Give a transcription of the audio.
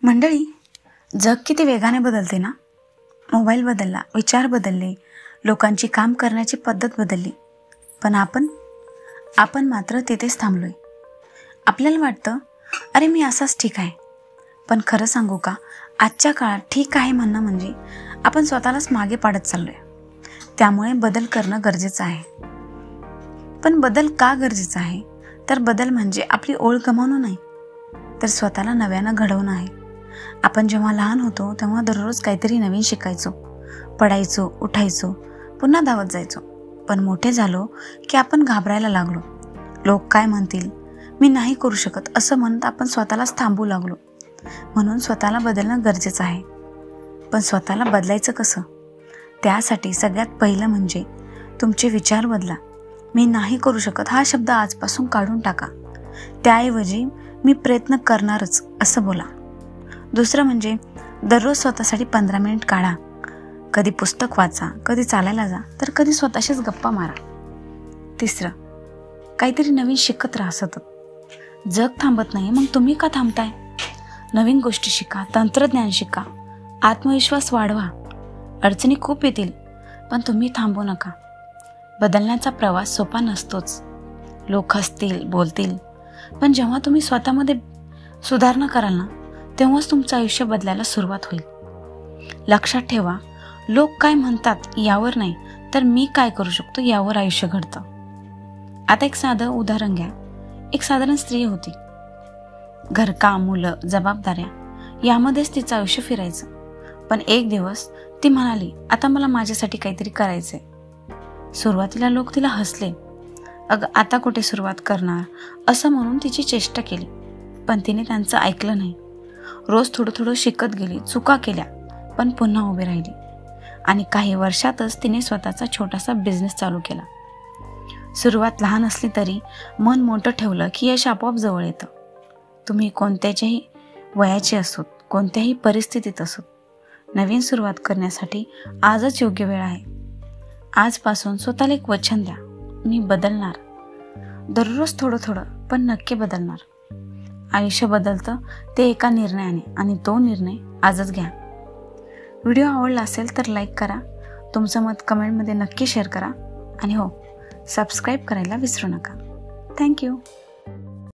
मंडळी, जग किती वेगाने बदलते ना. मोबाईल बदलला, विचार बदलले, लोकांची काम करण्याची पद्धत बदलली, पण आपण मात्र तिथेच थांबलोय. आपल्याला वाटतं अरे मी असाच ठीक आहे, पण खरं सांगू का, आजच्या काळात ठीक आहे म्हणणं म्हणजे आपण स्वतःलाच मागे पाडत चाललोय. त्यामुळे बदल करणं गरजेचं आहे. पण बदल का गरजेचा आहे, तर बदल म्हणजे आपली ओळख गमावणं नाही, तर स्वतःला नव्यानं घडवणं आहे. आपण जेव्हा लहान होतो तेव्हा दररोज काहीतरी नवीन शिकायचो, पडायचो, उठायचो, पुन्हा धावत जायचो. पण मोठे झालो की आपण घाबरायला लागलो. लोक काय म्हणतील, मी नाही करू शकत असं म्हणत आपण स्वतःलाच थांबू लागलो. म्हणून स्वतःला बदलणं गरजेचं आहे. पण स्वतःला बदलायचं कसं? त्यासाठी सगळ्यात पहिलं म्हणजे तुमचे विचार बदला. मी नाही करू शकत हा शब्द आजपासून काढून टाका. त्याऐवजी मी प्रयत्न करणारच असं बोला. दुसरं म्हणजे दररोज स्वतःसाठी 15 मिनिट काढा. कधी पुस्तक वाचा, कधी चालायला जा, तर कधी स्वतःशीच गप्पा मारा. तिसरं, काहीतरी नवीन शिकत राहा सतत. जग थांबत नाही, मग तुम्ही का थांबताय? नवीन गोष्टी शिका, तंत्रज्ञान शिका, आत्मविश्वास वाढवा. अडचणी खूप येतील, पण तुम्ही थांबू नका. बदलण्याचा प्रवास सोपा नसतोच. लोक हसतील, बोलतील, पण जेव्हा तुम्ही स्वतःमध्ये सुधारणा कराल ना, तेव्हाच तुमचं आयुष्य बदलायला सुरुवात होईल. लक्षात ठेवा, लोक काय म्हणतात यावर नाही, तर मी काय करू शकतो यावर आयुष्य घडतं. आता एक साधं उदाहरण घ्या. एक साधारण स्त्री होती. घरकाम, मुलं, जबाबदाऱ्या यामध्येच तिचं आयुष्य फिरायचं. पण एक दिवस ती म्हणाली, आता मला माझ्यासाठी काहीतरी करायचंय. सुरुवातीला लोक तिला हसले. अगं आता कुठे सुरुवात करणार असं म्हणून तिची चेष्टा केली. पण तिने त्यांचं ऐकलं नाही. रोज थोडं थोडं शिकत गेली, चुका केल्या, पण पुन्हा उभी राहिली. आणि काही वर्षातच तिने स्वतःचा छोटासा बिझनेस चालू केला. सुरुवात लहान असली तरी मन मोठं ठेवलं की यश आपोआप जवळ येतं. तुम्ही कोणत्याच्याही वयाचे असोत, कोणत्याही परिस्थितीत असोत, नवीन सुरुवात करण्यासाठी आजच योग्य वेळ आहे. आजपासून स्वतःला एक वचन द्या, मी बदलणार. दररोज थोडं थोडं, पण नक्की बदलणार. आयुष्य बदलतं ते एका निर्णयाने, आणि तो निर्णय आजच घ्या. व्हिडिओ आवडला असेल तर लाईक करा, तुमचं मत कमेंटमध्ये नक्की शेअर करा, आणि हो, सबस्क्राईब करायला विसरू नका. थँक्यू.